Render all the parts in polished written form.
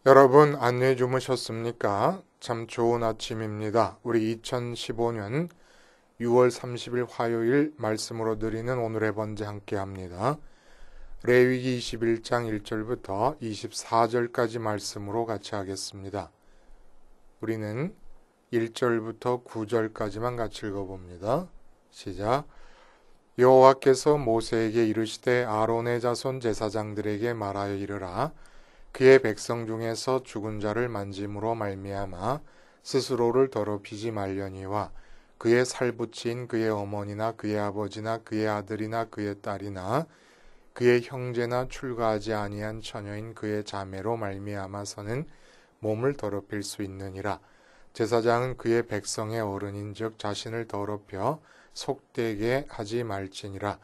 여러분 안녕히 주무셨습니까? 참 좋은 아침입니다. 우리 2015년 6월 30일 화요일 말씀으로 드리는 오늘의 번제 함께 합니다. 레위기 21장 1절부터 24절까지 말씀으로 같이 하겠습니다. 우리는 1절부터 9절까지만 같이 읽어봅니다. 시작. 여호와께서 모세에게 이르시되 아론의 자손 제사장들에게 말하여 이르라. 그의 백성 중에서 죽은 자를 만짐으로 말미암아 스스로를 더럽히지 말려니와 그의 살붙인 그의 어머니나 그의 아버지나 그의 아들이나 그의 딸이나 그의 형제나 출가하지 아니한 처녀인 그의 자매로 말미암아서는 몸을 더럽힐 수 있느니라. 제사장은 그의 백성의 어른인즉 자신을 더럽혀 속되게 하지 말지니라.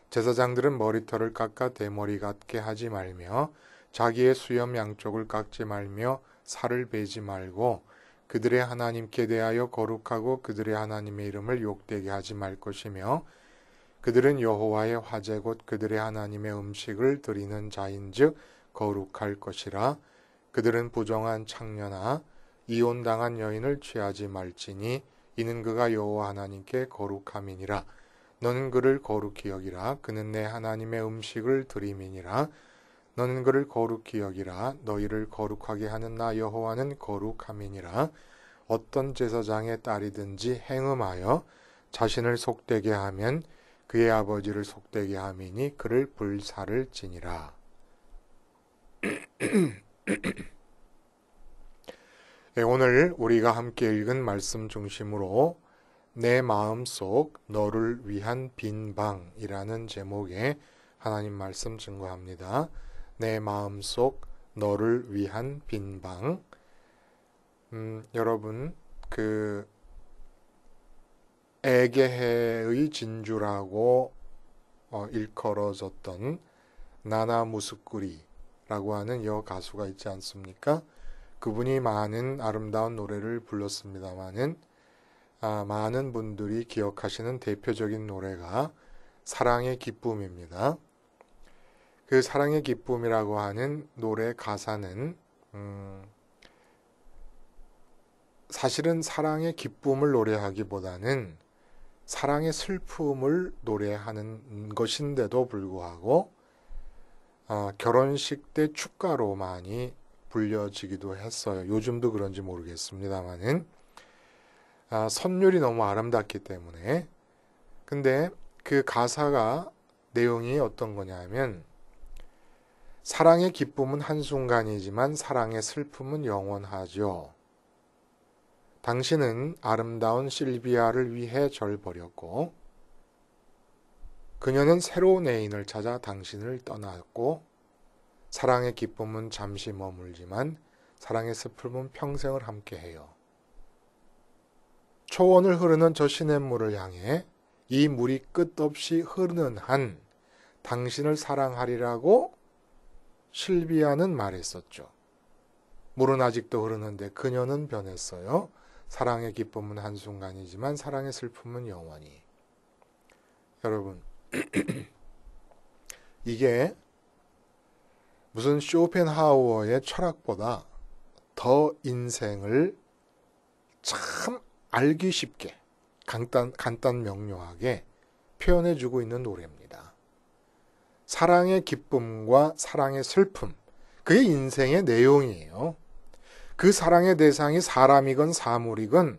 제사장들은 머리털을 깎아 대머리 같게 하지 말며 자기의 수염 양쪽을 깎지 말며 살을 베지 말고 그들의 하나님께 대하여 거룩하고 그들의 하나님의 이름을 욕되게 하지 말 것이며 그들은 여호와의 화제 곧 그들의 하나님의 음식을 드리는 자인즉 거룩할 것이라. 그들은 부정한 창녀나 이혼당한 여인을 취하지 말지니 이는 그가 여호와 하나님께 거룩함이니라. 너는 그를 거룩히 여기라. 그는 내 하나님의 음식을 드림이니라. 너는 그를 거룩히 여기라. 너희를 거룩하게 하는 나 여호와는 거룩함이니라. 어떤 제사장의 딸이든지 행음하여 자신을 속되게 하면 그의 아버지를 속되게 함이니 그를 불살을 지니라. 오늘 우리가 함께 읽은 말씀 중심으로 내 마음속 너를 위한 빈방이라는 제목의 하나님 말씀 증거합니다. 내 마음속 너를 위한 빈방. 여러분 에게해의 진주라고 일컬어졌던 나나 무스쿠리라고 하는 여가수가 있지 않습니까? 그분이 많은 아름다운 노래를 불렀습니다마는 많은 분들이 기억하시는 대표적인 노래가 사랑의 기쁨입니다. 그 사랑의 기쁨이라고 하는 노래 가사는 사실은 사랑의 기쁨을 노래하기보다는 사랑의 슬픔을 노래하는 것인데도 불구하고 결혼식 때 축가로 많이 불려지기도 했어요. 요즘도 그런지 모르겠습니다만은 선율이 너무 아름답기 때문에. 근데 그 가사가 내용이 어떤 거냐면 사랑의 기쁨은 한순간이지만 사랑의 슬픔은 영원하죠. 당신은 아름다운 실비아를 위해 절 버렸고 그녀는 새로운 애인을 찾아 당신을 떠났고 사랑의 기쁨은 잠시 머물지만 사랑의 슬픔은 평생을 함께해요. 초원을 흐르는 저 시냇물을 향해 이 물이 끝없이 흐르는 한 당신을 사랑하리라고 실비아는 말했었죠. 물은 아직도 흐르는데 그녀는 변했어요. 사랑의 기쁨은 한순간이지만 사랑의 슬픔은 영원히. 여러분 이게 무슨 쇼펜하우어의 철학보다 더 인생을 참 알기 쉽게 간단 명료하게 표현해주고 있는 노래입니다. 사랑의 기쁨과 사랑의 슬픔, 그게 인생의 내용이에요. 그 사랑의 대상이 사람이건 사물이건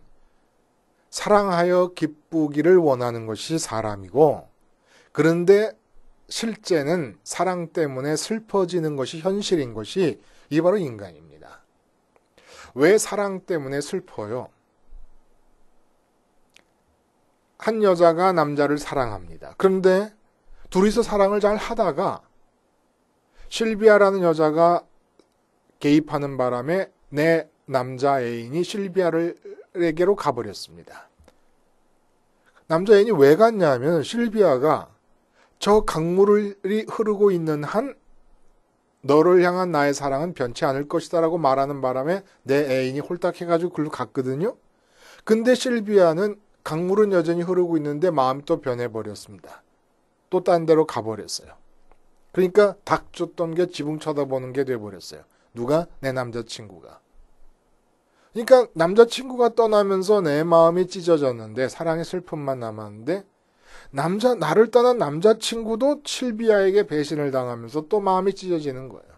사랑하여 기쁘기를 원하는 것이 사람이고, 그런데 실제는 사랑 때문에 슬퍼지는 것이 현실인 것이 이 바로 인간입니다. 왜 사랑 때문에 슬퍼요? 한 여자가 남자를 사랑합니다. 그런데 둘이서 사랑을 잘 하다가 실비아라는 여자가 개입하는 바람에 내 남자 애인이 실비아에게로 가버렸습니다. 남자 애인이 왜 갔냐면 실비아가 저 강물이 흐르고 있는 한 너를 향한 나의 사랑은 변치 않을 것이다 라고 말하는 바람에 내 애인이 홀딱해가지고 글로 갔거든요. 근데 실비아는 강물은 여전히 흐르고 있는데 마음이 또 변해버렸습니다. 또 딴 데로 가버렸어요. 그러니까 닥쳤던 게 지붕 쳐다보는 게 돼버렸어요. 누가? 내 남자친구가. 그러니까 남자친구가 떠나면서 내 마음이 찢어졌는데 사랑의 슬픔만 남았는데 나를 떠난 남자친구도 실비아에게 배신을 당하면서 또 마음이 찢어지는 거예요.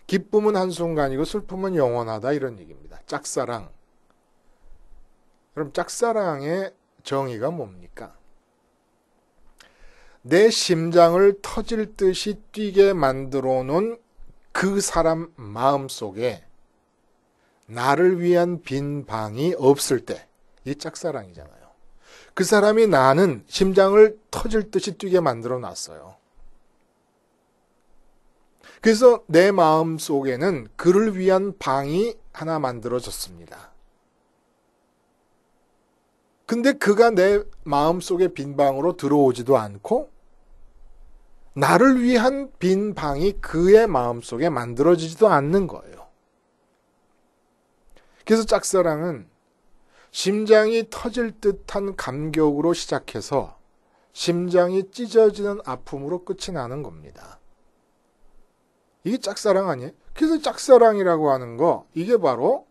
기쁨은 한순간이고 슬픔은 영원하다 이런 얘기입니다. 짝사랑. 그럼 짝사랑의 정의가 뭡니까? 내 심장을 터질 듯이 뛰게 만들어 놓은 그 사람 마음속에 나를 위한 빈 방이 없을 때 이게 짝사랑이잖아요. 그 사람이 나는 심장을 터질 듯이 뛰게 만들어 놨어요. 그래서 내 마음속에는 그를 위한 방이 하나 만들어졌습니다. 근데 그가 내 마음속에 빈 방으로 들어오지도 않고 나를 위한 빈 방이 그의 마음속에 만들어지지도 않는 거예요. 그래서 짝사랑은 심장이 터질 듯한 감격으로 시작해서 심장이 찢어지는 아픔으로 끝이 나는 겁니다. 이게 짝사랑 아니에요? 그래서 짝사랑이라고 하는 거 이게 바로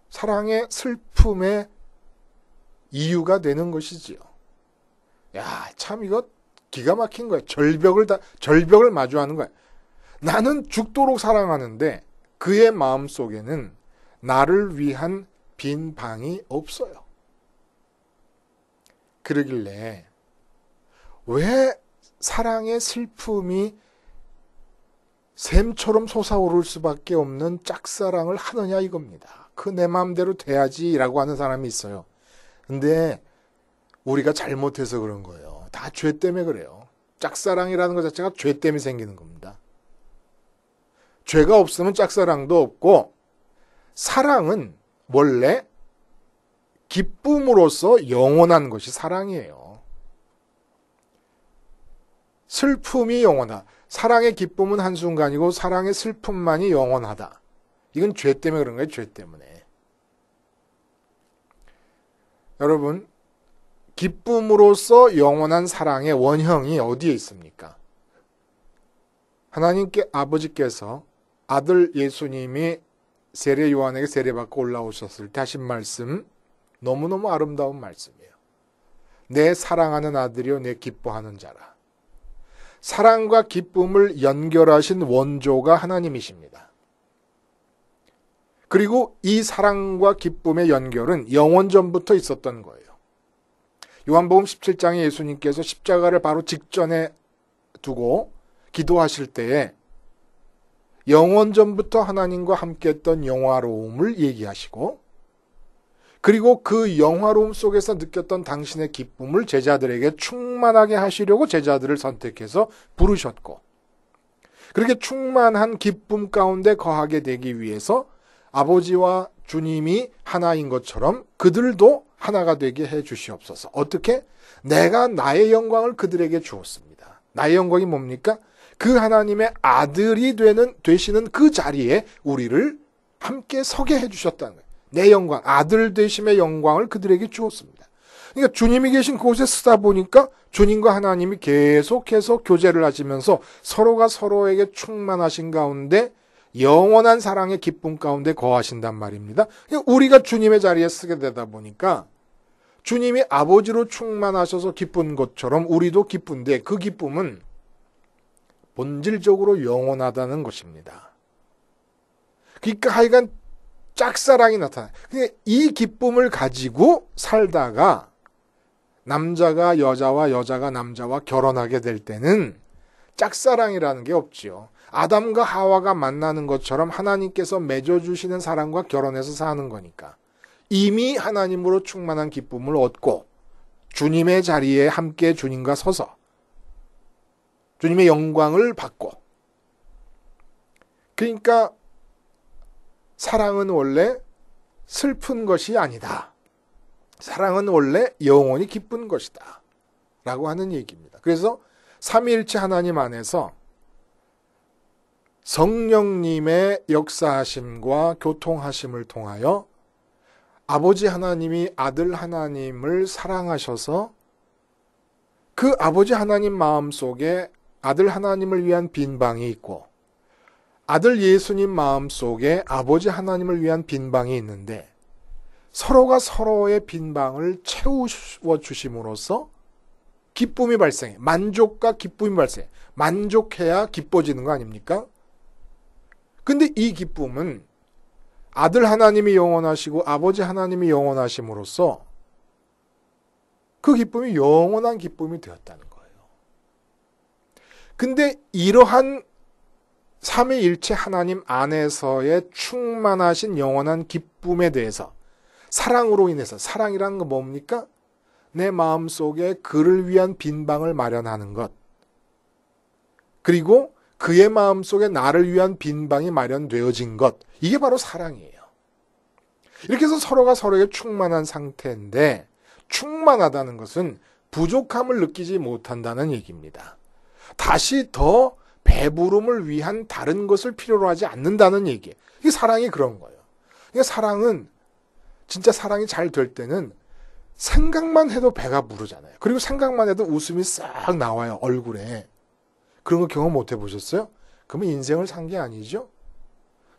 사랑의 슬픔의 이유가 되는 것이지요. 야, 참 이거 기가 막힌 거야. 절벽을 마주하는 거야. 나는 죽도록 사랑하는데 그의 마음 속에는 나를 위한 빈 방이 없어요. 그러길래 왜 사랑의 슬픔이 샘처럼 솟아오를 수밖에 없는 짝사랑을 하느냐 이겁니다. 그 내 마음대로 돼야지라고 하는 사람이 있어요. 근데 우리가 잘못해서 그런 거예요. 다 죄 때문에 그래요. 짝사랑이라는 것 자체가 죄 때문에 생기는 겁니다. 죄가 없으면 짝사랑도 없고 사랑은 원래 기쁨으로서 영원한 것이 사랑이에요. 슬픔이 영원하다. 사랑의 기쁨은 한순간이고 사랑의 슬픔만이 영원하다. 이건 죄 때문에 그런 거예요. 죄 때문에. 여러분, 기쁨으로서 영원한 사랑의 원형이 어디에 있습니까? 하나님께 아버지께서 아들 예수님이 세례 요한에게 세례받고 올라오셨을 때 하신 말씀 너무너무 아름다운 말씀이에요. 내 사랑하는 아들이요 내 기뻐하는 자라. 사랑과 기쁨을 연결하신 원조가 하나님이십니다. 그리고 이 사랑과 기쁨의 연결은 영원전부터 있었던 거예요. 요한복음 17장에 예수님께서 십자가를 바로 직전에 두고 기도하실 때에 영원전부터 하나님과 함께했던 영화로움을 얘기하시고 그리고 그 영화로움 속에서 느꼈던 당신의 기쁨을 제자들에게 충만하게 하시려고 제자들을 선택해서 부르셨고 그렇게 충만한 기쁨 가운데 거하게 되기 위해서 아버지와 주님이 하나인 것처럼 그들도 하나가 되게 해 주시옵소서. 어떻게? 내가 나의 영광을 그들에게 주었습니다. 나의 영광이 뭡니까? 그 하나님의 아들이 되시는 그 자리에 우리를 함께 서게 해주셨다는 거예요. 내 영광, 아들 되심의 영광을 그들에게 주었습니다. 그러니까 주님이 계신 곳에 서다 보니까 주님과 하나님이 계속해서 교제를 하시면서 서로가 서로에게 충만하신 가운데 영원한 사랑의 기쁨 가운데 거하신단 말입니다. 그러니까 우리가 주님의 자리에 서게 되다 보니까 주님이 아버지로 충만하셔서 기쁜 것처럼 우리도 기쁜데 그 기쁨은 본질적으로 영원하다는 것입니다. 그러니까 하여간 짝사랑이 나타나요. 이 기쁨을 가지고 살다가 남자가 여자와 여자가 남자와 결혼하게 될 때는 짝사랑이라는 게 없지요. 아담과 하와가 만나는 것처럼 하나님께서 맺어주시는 사람과 결혼해서 사는 거니까 이미 하나님으로 충만한 기쁨을 얻고 주님의 자리에 함께 주님과 서서 주님의 영광을 받고 그러니까 사랑은 원래 슬픈 것이 아니다. 사랑은 원래 영원히 기쁜 것이다. 라고 하는 얘기입니다. 그래서 삼위일체 하나님 안에서 성령님의 역사하심과 교통하심을 통하여 아버지 하나님이 아들 하나님을 사랑하셔서 그 아버지 하나님 마음속에 아들 하나님을 위한 빈 방이 있고 아들 예수님 마음속에 아버지 하나님을 위한 빈방이 있는데 서로가 서로의 빈방을 채워 주심으로써 기쁨이 발생해. 만족과 기쁨이 발생해. 만족해야 기뻐지는 거 아닙니까? 근데 이 기쁨은 아들 하나님이 영원하시고 아버지 하나님이 영원하심으로써 그 기쁨이 영원한 기쁨이 되었다는 거예요. 근데 이러한 삼위일체 하나님 안에서의 충만하신 영원한 기쁨에 대해서 사랑으로 인해서, 사랑이라는 건 뭡니까? 내 마음속에 그를 위한 빈방을 마련하는 것. 그리고 그의 마음속에 나를 위한 빈방이 마련되어진 것. 이게 바로 사랑이에요. 이렇게 해서 서로가 서로에게 충만한 상태인데 충만하다는 것은 부족함을 느끼지 못한다는 얘기입니다. 다시 더 배부름을 위한 다른 것을 필요로 하지 않는다는 얘기예요. 이게 사랑이 그런 거예요. 그러니까 사랑은 진짜 사랑이 잘 될 때는 생각만 해도 배가 부르잖아요. 그리고 생각만 해도 웃음이 싹 나와요. 얼굴에. 그런 거 경험 못 해보셨어요? 그러면 인생을 산 게 아니죠.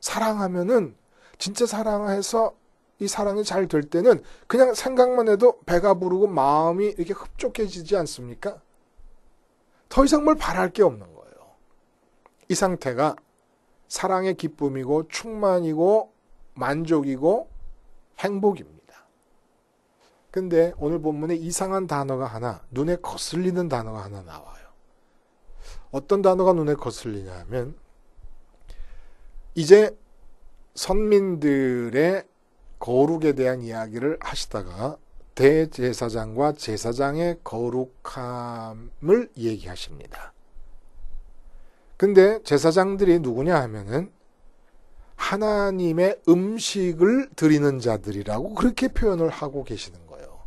사랑하면은 진짜 사랑해서 이 사랑이 잘 될 때는 그냥 생각만 해도 배가 부르고 마음이 이렇게 흡족해지지 않습니까? 더 이상 뭘 바랄 게 없는 거예요. 이 상태가 사랑의 기쁨이고 충만이고 만족이고 행복입니다. 근데 오늘 본문에 이상한 단어가 하나, 눈에 거슬리는 단어가 하나 나와요. 어떤 단어가 눈에 거슬리냐 하면 이제 선민들의 거룩에 대한 이야기를 하시다가 대제사장과 제사장의 거룩함을 얘기하십니다. 근데 제사장들이 누구냐 하면은 하나님의 음식을 드리는 자들이라고 그렇게 표현을 하고 계시는 거예요.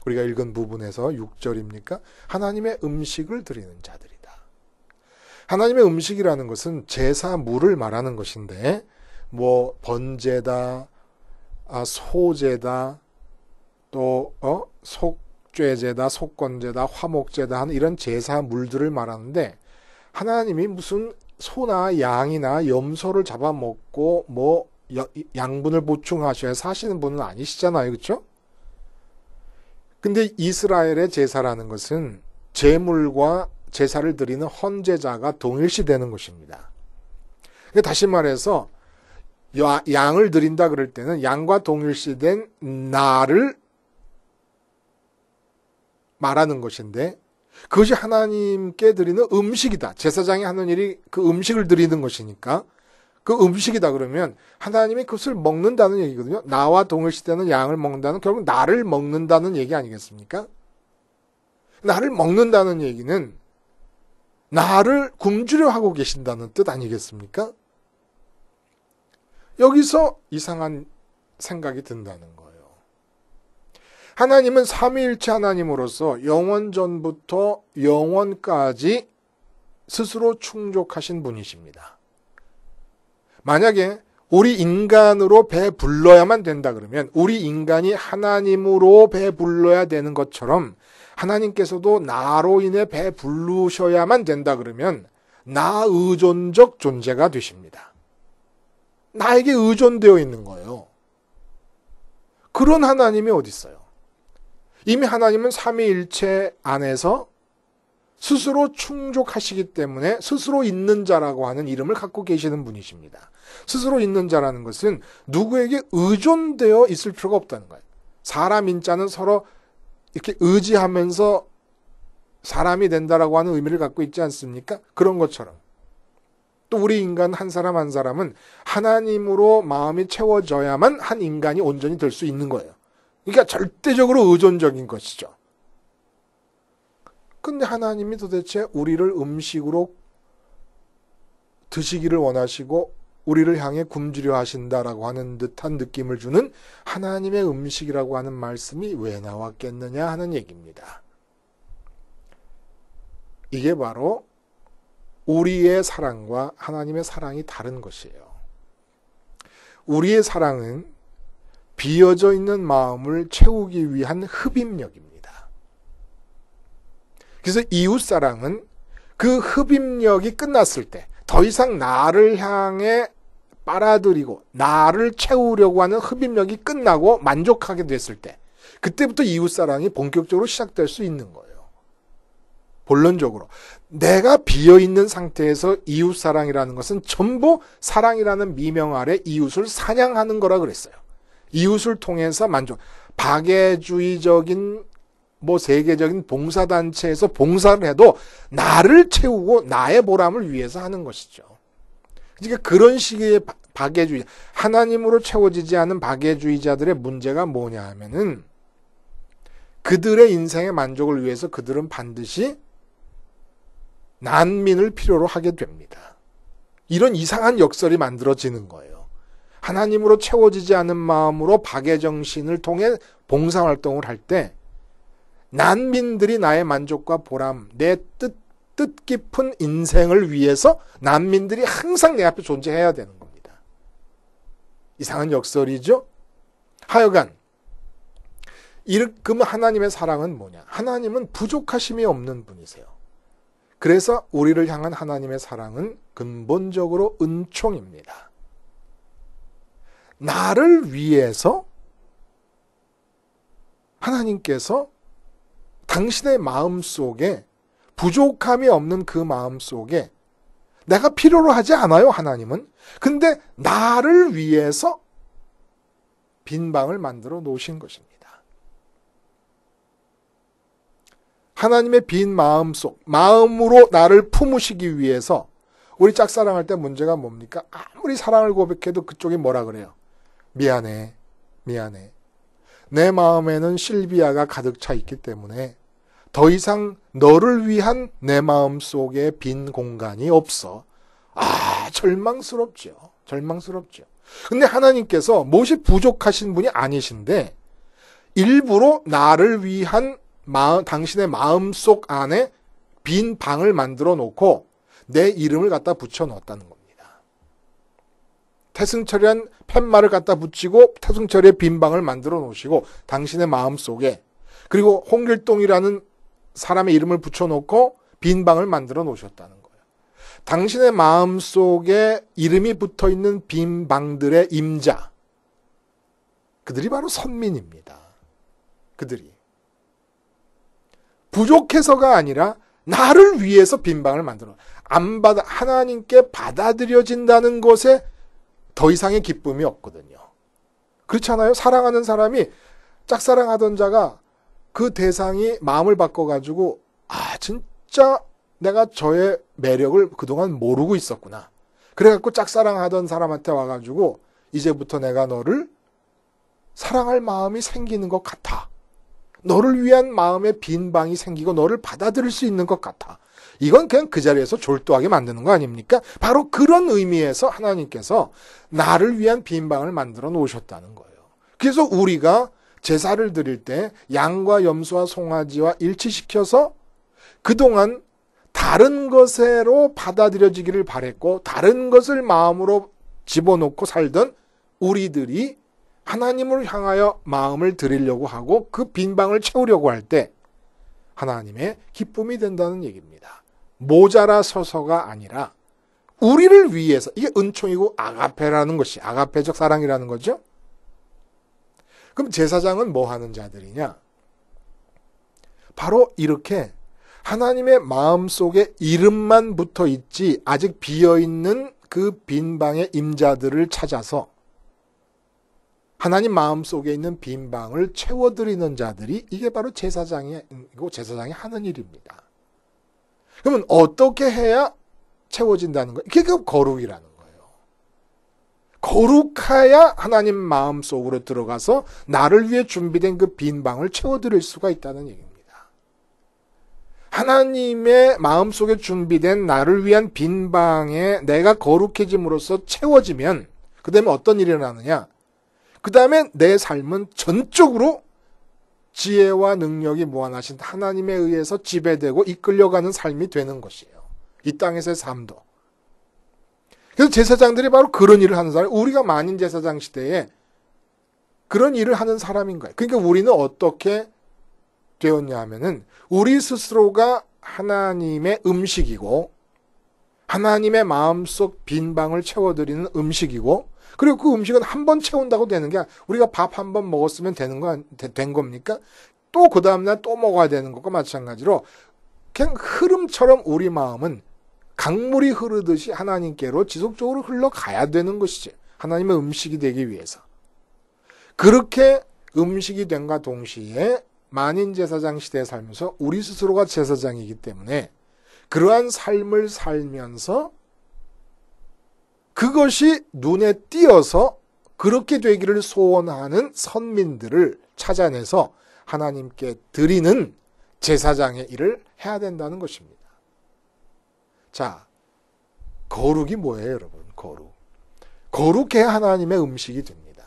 우리가 읽은 부분에서 6절입니까? 하나님의 음식을 드리는 자들이다. 하나님의 음식이라는 것은 제사물을 말하는 것인데 뭐 번제다, 소제다, 또 속죄제다, 속건제다, 화목제다 하는 이런 제사물들을 말하는데 하나님이 무슨 소나 양이나 염소를 잡아먹고 뭐 양분을 보충하셔야 사시는 분은 아니시잖아요. 그렇죠? 근데 이스라엘의 제사라는 것은 제물과 제사를 드리는 헌제자가 동일시되는 것입니다. 다시 말해서 양을 드린다 그럴 때는 양과 동일시된 나를 말하는 것인데 그것이 하나님께 드리는 음식이다. 제사장이 하는 일이 그 음식을 드리는 것이니까 그 음식이다 그러면 하나님이 그것을 먹는다는 얘기거든요. 나와 동일시되는 양을 먹는다는 결국 나를 먹는다는 얘기 아니겠습니까? 나를 먹는다는 얘기는 나를 굶주려 하고 계신다는 뜻 아니겠습니까? 여기서 이상한 생각이 든다는 거예요. 하나님은 삼위일체 하나님으로서 영원전부터 영원까지 스스로 충족하신 분이십니다. 만약에 우리 인간으로 배불러야만 된다 그러면 우리 인간이 하나님으로 배불러야 되는 것처럼 하나님께서도 나로 인해 배부르셔야만 된다 그러면 나 의존적 존재가 되십니다. 나에게 의존되어 있는 거예요. 그런 하나님이 어디 있어요? 이미 하나님은 삼위일체 안에서 스스로 충족하시기 때문에 스스로 있는 자라고 하는 이름을 갖고 계시는 분이십니다. 스스로 있는 자라는 것은 누구에게 의존되어 있을 필요가 없다는 거예요. 사람 인자는 서로 이렇게 의지하면서 사람이 된다라고 하는 의미를 갖고 있지 않습니까? 그런 것처럼 또 우리 인간 한 사람 한 사람은 하나님으로 마음이 채워져야만 한 인간이 온전히 될 수 있는 거예요. 그러니까 절대적으로 의존적인 것이죠. 근데 하나님이 도대체 우리를 음식으로 드시기를 원하시고 우리를 향해 굶주려 하신다라고 하는 듯한 느낌을 주는 하나님의 음식이라고 하는 말씀이 왜 나왔겠느냐 하는 얘기입니다. 이게 바로 우리의 사랑과 하나님의 사랑이 다른 것이에요. 우리의 사랑은 비어져 있는 마음을 채우기 위한 흡입력입니다. 그래서 이웃사랑은 그 흡입력이 끝났을 때, 더 이상 나를 향해 빨아들이고 나를 채우려고 하는 흡입력이 끝나고 만족하게 됐을 때 그때부터 이웃사랑이 본격적으로 시작될 수 있는 거예요. 본론적으로 내가 비어있는 상태에서 이웃사랑이라는 것은 전부 사랑이라는 미명 아래 이웃을 사냥하는 거라 그랬어요. 이웃을 통해서 만족, 박애주의적인 세계적인 봉사단체에서 봉사를 해도 나를 채우고 나의 보람을 위해서 하는 것이죠. 그러니까 그런 식의 박애주의, 하나님으로 채워지지 않은 박애주의자들의 문제가 뭐냐 하면은 그들의 인생의 만족을 위해서 그들은 반드시 난민을 필요로 하게 됩니다. 이런 이상한 역설이 만들어지는 거예요. 하나님으로 채워지지 않은 마음으로 박애정신을 통해 봉사활동을 할 때 난민들이 나의 만족과 보람, 내 뜻깊은 인생을 위해서 난민들이 항상 내 앞에 존재해야 되는 겁니다. 이상한 역설이죠? 하여간 그럼 하나님의 사랑은 뭐냐? 하나님은 부족하심이 없는 분이세요. 그래서 우리를 향한 하나님의 사랑은 근본적으로 은총입니다. 나를 위해서 하나님께서 당신의 마음 속에 부족함이 없는 그 마음 속에 내가 필요로 하지 않아요, 하나님은. 근데 나를 위해서 빈 방을 만들어 놓으신 것입니다. 하나님의 빈 마음 속, 마음으로 나를 품으시기 위해서 우리 짝사랑할 때 문제가 뭡니까? 아무리 사랑을 고백해도 그쪽이 뭐라 그래요? 미안해, 미안해. 내 마음에는 실비아가 가득 차 있기 때문에 더 이상 너를 위한 내 마음 속에 빈 공간이 없어. 절망스럽죠. 절망스럽죠. 근데 하나님께서 무엇이 부족하신 분이 아니신데 일부러 나를 위한 당신의 마음속 안에 빈 방을 만들어 놓고 내 이름을 갖다 붙여 놓았다는 겁니다. 태승철이란 팻말을 갖다 붙이고 태승철의 빈 방을 만들어 놓으시고 당신의 마음속에, 그리고 홍길동이라는 사람의 이름을 붙여놓고 빈 방을 만들어 놓으셨다는 거예요. 당신의 마음속에 이름이 붙어있는 빈 방들의 임자, 그들이 바로 선민입니다. 그들이 부족해서가 아니라 나를 위해서 빈 방을 만들어 하나님께 받아들여진다는 것에 더 이상의 기쁨이 없거든요. 그렇잖아요. 사랑하는 사람이, 짝사랑하던 자가 그 대상이 마음을 바꿔가지고 진짜 내가 저의 매력을 그동안 모르고 있었구나. 그래갖고 짝사랑하던 사람한테 와가지고 이제부터 내가 너를 사랑할 마음이 생기는 것 같아. 너를 위한 마음의 빈 방이 생기고 너를 받아들일 수 있는 것 같아. 이건 그냥 그 자리에서 졸도하게 만드는 거 아닙니까? 바로 그런 의미에서 하나님께서 나를 위한 빈 방을 만들어 놓으셨다는 거예요. 그래서 우리가 제사를 드릴 때 양과 염소와 송아지와 일치시켜서 그동안 다른 것으로 받아들여지기를 바랬고 다른 것을 마음으로 집어넣고 살던 우리들이 하나님을 향하여 마음을 드리려고 하고 그 빈 방을 채우려고 할 때 하나님의 기쁨이 된다는 얘기입니다. 모자라서서가 아니라 우리를 위해서, 이게 은총이고 아가페라는 것이, 아가페적 사랑이라는 거죠. 그럼 제사장은 뭐 하는 자들이냐? 바로 이렇게 하나님의 마음속에 이름만 붙어 있지 아직 비어있는 그 빈 방의 임자들을 찾아서 하나님 마음속에 있는 빈 방을 채워드리는 자들이, 이게 바로 제사장이 하는 일입니다. 그러면 어떻게 해야 채워진다는 거예요? 이게 그 거룩이라는 거예요. 거룩해야 하나님 마음속으로 들어가서 나를 위해 준비된 그 빈 방을 채워드릴 수가 있다는 얘기입니다. 하나님의 마음속에 준비된 나를 위한 빈 방에 내가 거룩해짐으로써 채워지면 그 다음에 어떤 일이 일어나느냐? 그 다음에 내 삶은 전적으로 지혜와 능력이 무한하신 하나님에 의해서 지배되고 이끌려가는 삶이 되는 것이에요. 이 땅에서의 삶도. 그래서 제사장들이 바로 그런 일을 하는 사람, 우리가 만인 제사장 시대에 그런 일을 하는 사람인 거예요. 그러니까 우리는 어떻게 되었냐 하면은 우리 스스로가 하나님의 음식이고 하나님의 마음속 빈방을 채워드리는 음식이고, 그리고 그 음식은 한 번 채운다고 되는 게 아니라 우리가 밥 한 번 먹었으면 된 겁니까? 또 그 다음날 또 먹어야 되는 것과 마찬가지로 그냥 흐름처럼 우리 마음은 강물이 흐르듯이 하나님께로 지속적으로 흘러가야 되는 것이지. 하나님의 음식이 되기 위해서. 그렇게 음식이 된과 동시에 만인제사장 시대에 살면서 우리 스스로가 제사장이기 때문에 그러한 삶을 살면서 그것이 눈에 띄어서 그렇게 되기를 소원하는 선민들을 찾아내서 하나님께 드리는 제사장의 일을 해야 된다는 것입니다. 자, 거룩이 뭐예요, 여러분? 거룩. 거룩해야 하나님의 음식이 됩니다.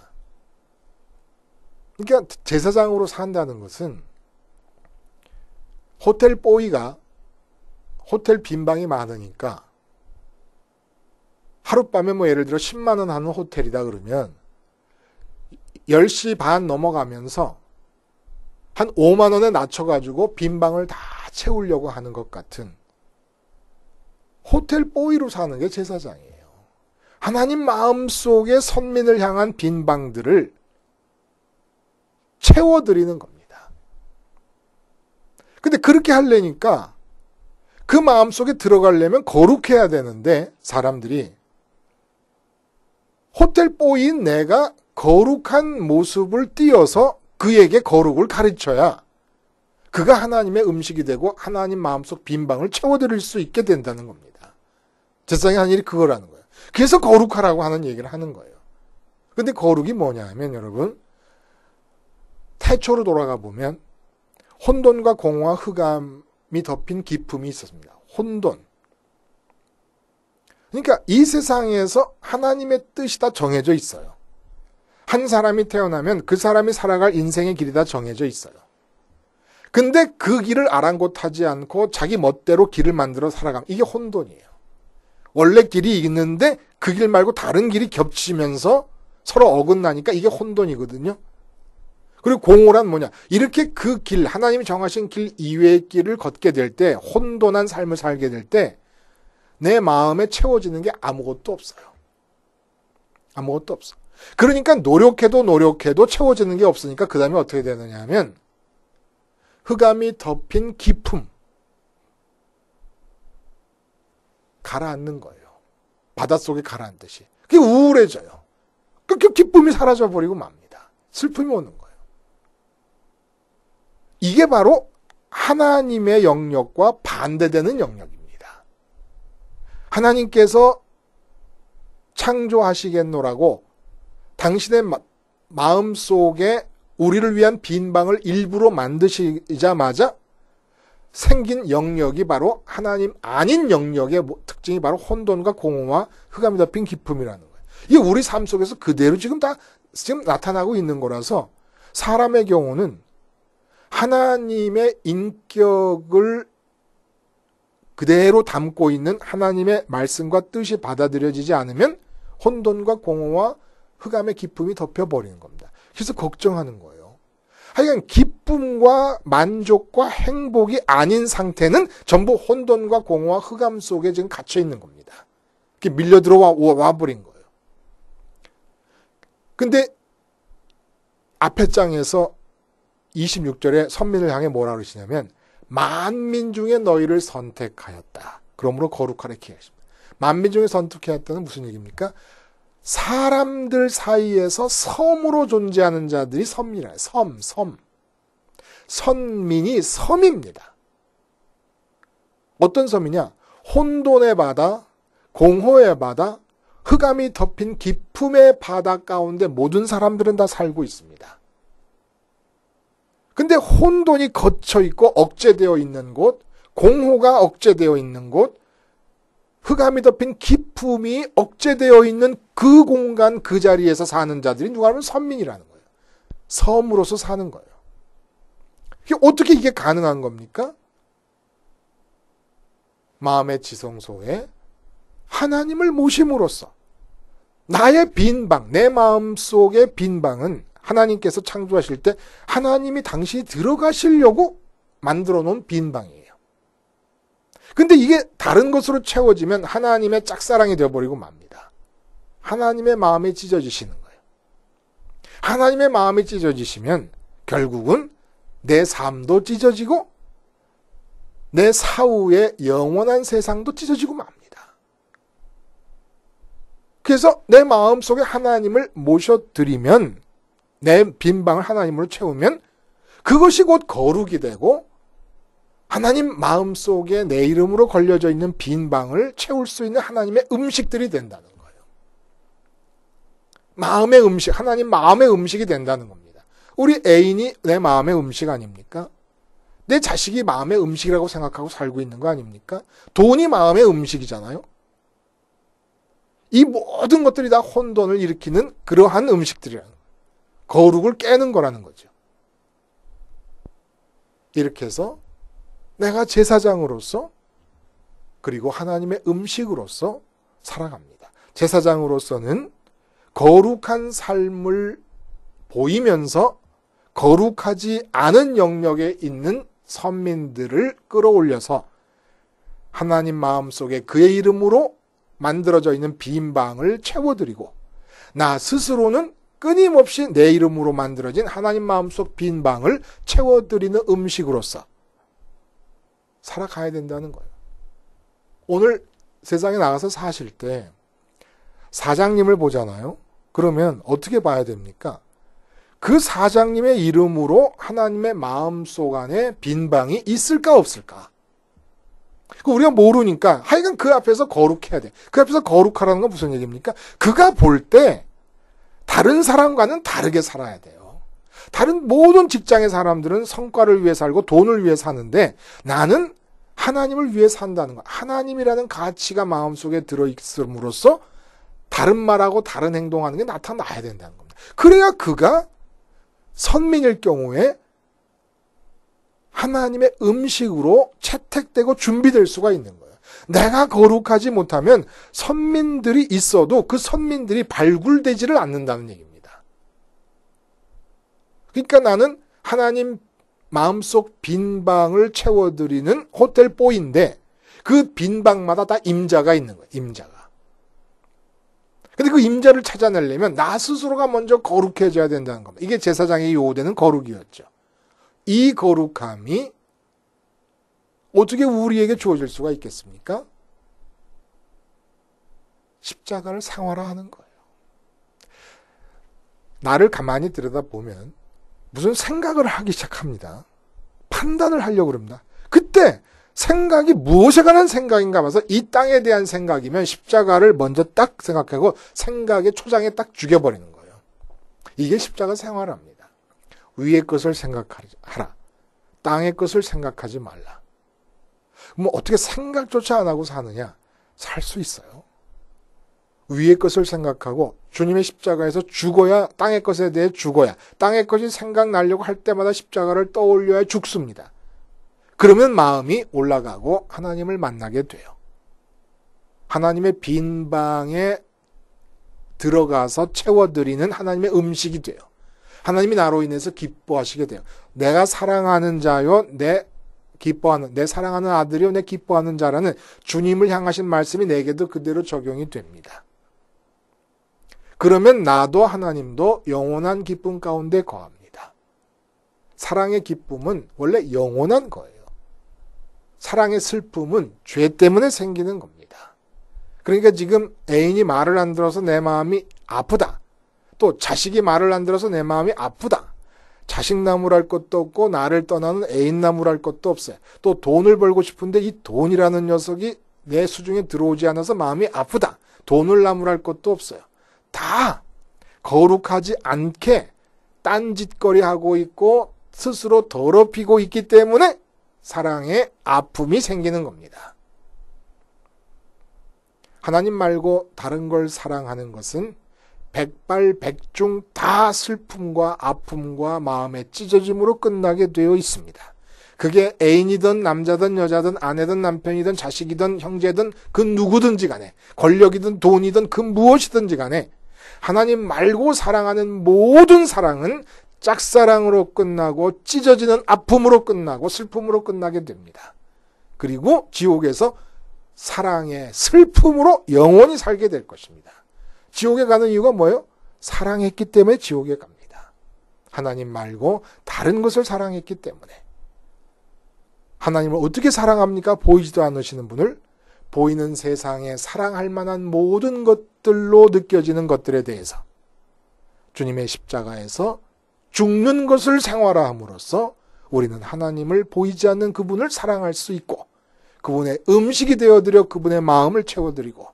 그러니까 제사장으로 산다는 것은 호텔 보이가 호텔 빈방이 많으니까 하룻밤에 예를 들어 10만 원 하는 호텔이다 그러면 10시 반 넘어가면서 한 5만 원에 낮춰가지고 빈방을 다 채우려고 하는 것 같은 호텔 보이로 사는 게 제사장이에요. 하나님 마음속에 선민을 향한 빈방들을 채워드리는 겁니다. 근데 그렇게 하려니까 그 마음속에 들어가려면 거룩해야 되는데 사람들이 호텔 보이인 내가 거룩한 모습을 띄어서 그에게 거룩을 가르쳐야 그가 하나님의 음식이 되고 하나님 마음속 빈방을 채워드릴 수 있게 된다는 겁니다. 제사장이 하는 일이 그거라는 거예요. 그래서 거룩하라고 하는 얘기를 하는 거예요. 근데 거룩이 뭐냐 하면 여러분 태초로 돌아가 보면 혼돈과 공허와 흑암이 덮인 기품이 있었습니다. 혼돈. 그러니까 이 세상에서 하나님의 뜻이 다 정해져 있어요. 한 사람이 태어나면 그 사람이 살아갈 인생의 길이 다 정해져 있어요. 근데 그 길을 아랑곳하지 않고 자기 멋대로 길을 만들어 살아가면 이게 혼돈이에요. 원래 길이 있는데 그 길 말고 다른 길이 겹치면서 서로 어긋나니까 이게 혼돈이거든요. 그리고 공허란 뭐냐? 이렇게 그 길, 하나님이 정하신 길 이외의 길을 걷게 될 때, 혼돈한 삶을 살게 될 때, 내 마음에 채워지는 게 아무것도 없어요. 아무것도 없어. 그러니까 노력해도 채워지는 게 없으니까 그 다음에 어떻게 되느냐 하면, 흑암이 덮인 기품. 가라앉는 거예요. 바닷속에 가라앉듯이. 그게 우울해져요. 그 기쁨이 사라져버리고 맙니다. 슬픔이 오는 거예요. 이게 바로 하나님의 영역과 반대되는 영역입니다. 하나님께서 창조하시겠노라고 당신의 마음속에 우리를 위한 빈방을 일부러 만드시자마자 생긴 영역이 바로 하나님 아닌 영역의 특징이 바로 혼돈과 공허와 흑암이 덮인 기품이라는 거예요. 이게 우리 삶 속에서 그대로 지금 나타나고 있는 거라서 사람의 경우는 하나님의 인격을 그대로 담고 있는 하나님의 말씀과 뜻이 받아들여지지 않으면 혼돈과 공허와 흑암의 기품이 덮여버리는 겁니다. 그래서 걱정하는 거예요. 하여간 기쁨과 만족과 행복이 아닌 상태는 전부 혼돈과 공허와 흑암 속에 지금 갇혀 있는 겁니다. 이렇게 밀려 들어와 버린 거예요. 근데 앞에 장에서 26절에 선민을 향해 뭐라 그러시냐면 만민 중에 너희를 선택하였다. 그러므로 거룩하라 이렇게 하십니다. 만민 중에 선택하였다는 무슨 얘기입니까? 사람들 사이에서 섬으로 존재하는 자들이 섬이라요. 섬. 선민이 섬입니다. 어떤 섬이냐? 혼돈의 바다, 공허의 바다, 흑암이 덮인 기품의 바다 가운데 모든 사람들은 다 살고 있습니다. 근데 혼돈이 걷혀 있고 억제되어 있는 곳, 공허가 억제되어 있는 곳, 흑암이 덮인 기품이 억제되어 있는 그 공간, 그 자리에서 사는 자들이 누가 하면 선민이라는 거예요. 섬으로서 사는 거예요. 어떻게 이게 가능한 겁니까? 마음의 지성소에 하나님을 모심으로써 나의 빈방, 내 마음속의 빈방은 하나님께서 창조하실 때 하나님이 당신이 들어가시려고 만들어 놓은 빈방이에요. 근데 이게 다른 것으로 채워지면 하나님의 짝사랑이 되어버리고 맙니다. 하나님의 마음에 찢어지시는 거예요. 하나님의 마음에 찢어지시면 결국은 내 삶도 찢어지고 내 사후의 영원한 세상도 찢어지고 맙니다. 그래서 내 마음속에 하나님을 모셔드리면, 내 빈방을 하나님으로 채우면 그것이 곧 거룩이 되고 하나님 마음속에 내 이름으로 걸려져 있는 빈방을 채울 수 있는 하나님의 음식들이 된다는 거예요. 마음의 음식, 하나님 마음의 음식이 된다는 겁니다. 우리 애인이 내 마음의 음식 아닙니까? 내 자식이 마음의 음식이라고 생각하고 살고 있는 거 아닙니까? 돈이 마음의 음식이잖아요. 이 모든 것들이 다 혼돈을 일으키는 그러한 음식들이라는 거예요. 거룩을 깨는 거라는 거죠. 이렇게 해서 내가 제사장으로서 그리고 하나님의 음식으로서 살아갑니다. 제사장으로서는 거룩한 삶을 보이면서 거룩하지 않은 영역에 있는 선민들을 끌어올려서 하나님 마음속에 그의 이름으로 만들어져 있는 빈방을 채워드리고, 나 스스로는 끊임없이 내 이름으로 만들어진 하나님 마음속 빈방을 채워드리는 음식으로서 살아가야 된다는 거예요. 오늘 세상에 나가서 사실 때 사장님을 보잖아요. 그러면 어떻게 봐야 됩니까? 그 사장님의 이름으로 하나님의 마음속 안에 빈방이 있을까 없을까? 우리가 모르니까 하여간 그 앞에서 거룩해야 돼. 그 앞에서 거룩하라는 건 무슨 얘기입니까? 그가 볼 때 다른 사람과는 다르게 살아야 돼요. 다른 모든 직장의 사람들은 성과를 위해 살고 돈을 위해 사는데 나는 하나님을 위해 산다는 거야. 하나님이라는 가치가 마음속에 들어있음으로써 다른 말하고 다른 행동하는 게 나타나야 된다는 겁니다. 그래야 그가 선민일 경우에 하나님의 음식으로 채택되고 준비될 수가 있는 거예요. 내가 거룩하지 못하면 선민들이 있어도 그 선민들이 발굴되지를 않는다는 얘기입니다. 그러니까 나는 하나님 마음속 빈방을 채워드리는 호텔보이인데 그 빈방마다 다 임자가 있는 거예요. 임자가. 근데 그 임자를 찾아내려면 나 스스로가 먼저 거룩해져야 된다는 겁니다. 이게 제사장의 요구되는 거룩이었죠. 이 거룩함이 어떻게 우리에게 주어질 수가 있겠습니까? 십자가를 생활화하는 거예요. 나를 가만히 들여다보면 무슨 생각을 하기 시작합니다. 판단을 하려고 그럽니다. 그때 생각이 무엇에 관한 생각인가 봐서 이 땅에 대한 생각이면 십자가를 먼저 딱 생각하고 생각의 초장에 딱 죽여버리는 거예요. 이게 십자가 생활합니다. 위의 것을 생각하라. 땅의 것을 생각하지 말라. 뭐 어떻게 생각조차 안 하고 사느냐? 살 수 있어요. 위의 것을 생각하고 주님의 십자가에서 죽어야, 땅의 것에 대해 죽어야, 땅의 것이 생각나려고 할 때마다 십자가를 떠올려야 죽습니다. 그러면 마음이 올라가고 하나님을 만나게 돼요. 하나님의 빈방에 들어가서 채워드리는 하나님의 음식이 돼요. 하나님이 나로 인해서 기뻐하시게 돼요. 내가 사랑하는 자요, 내 사랑하는 아들이요, 내 기뻐하는 자라는 주님을 향하신 말씀이 내게도 그대로 적용이 됩니다. 그러면 나도 하나님도 영원한 기쁨 가운데 거합니다. 사랑의 기쁨은 원래 영원한 거예요. 사랑의 슬픔은 죄 때문에 생기는 겁니다. 그러니까 지금 애인이 말을 안 들어서 내 마음이 아프다. 또 자식이 말을 안 들어서 내 마음이 아프다. 자식 나무랄 것도 없고 나를 떠나는 애인 나무랄 것도 없어요. 또 돈을 벌고 싶은데 이 돈이라는 녀석이 내 수중에 들어오지 않아서 마음이 아프다. 돈을 나무랄 것도 없어요. 다 거룩하지 않게 딴짓거리하고 있고 스스로 더럽히고 있기 때문에 사랑에 아픔이 생기는 겁니다. 하나님 말고 다른 걸 사랑하는 것은 백발백중 다 슬픔과 아픔과 마음의 찢어짐으로 끝나게 되어 있습니다. 그게 애인이든 남자든 여자든 아내든 남편이든 자식이든 형제든 그 누구든지 간에 권력이든 돈이든 그 무엇이든지 간에 하나님 말고 사랑하는 모든 사랑은 짝사랑으로 끝나고 찢어지는 아픔으로 끝나고 슬픔으로 끝나게 됩니다. 그리고 지옥에서 사랑의 슬픔으로 영원히 살게 될 것입니다. 지옥에 가는 이유가 뭐예요? 사랑했기 때문에 지옥에 갑니다. 하나님 말고 다른 것을 사랑했기 때문에. 하나님을 어떻게 사랑합니까? 보이지도 않으시는 분을 보이는 세상에 사랑할 만한 모든 것들로 느껴지는 것들에 대해서 주님의 십자가에서 죽는 것을 생활화함으로써 우리는 하나님을 보이지 않는 그분을 사랑할 수 있고 그분의 음식이 되어드려 그분의 마음을 채워드리고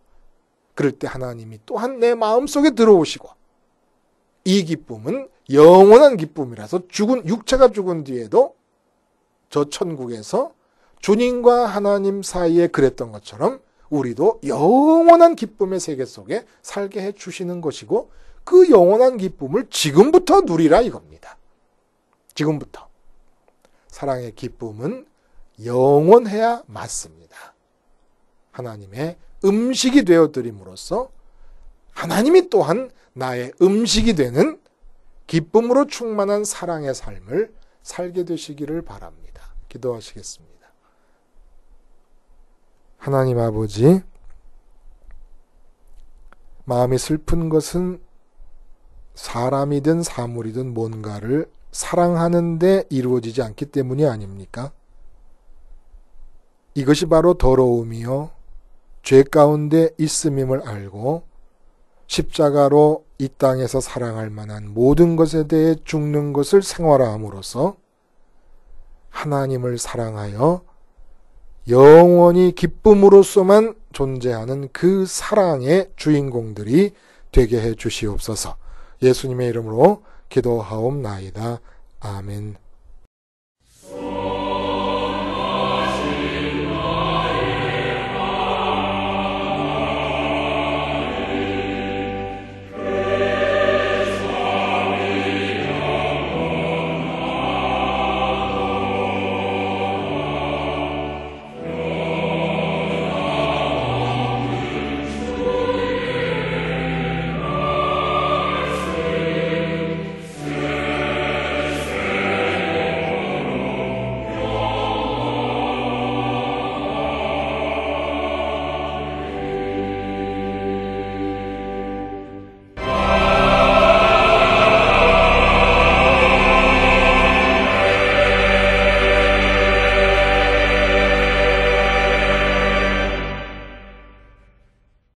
그럴 때 하나님이 또한 내 마음속에 들어오시고 이 기쁨은 영원한 기쁨이라서 육체가 죽은 뒤에도 저 천국에서 주님과 하나님 사이에 그랬던 것처럼 우리도 영원한 기쁨의 세계 속에 살게 해주시는 것이고 그 영원한 기쁨을 지금부터 누리라 이겁니다. 지금부터. 사랑의 기쁨은 영원해야 맞습니다. 하나님의 음식이 되어드림으로써 하나님이 또한 나의 음식이 되는 기쁨으로 충만한 사랑의 삶을 살게 되시기를 바랍니다. 기도하시겠습니다. 하나님 아버지, 마음이 슬픈 것은 사람이든 사물이든 뭔가를 사랑하는데 이루어지지 않기 때문이 아닙니까? 이것이 바로 더러움이요 죄 가운데 있음임을 알고 십자가로 이 땅에서 사랑할 만한 모든 것에 대해 죽는 것을 생활화함으로써 하나님을 사랑하여 영원히 기쁨으로서만 존재하는 그 사랑의 주인공들이 되게 해 주시옵소서. 예수님의 이름으로 기도하옵나이다. 아멘.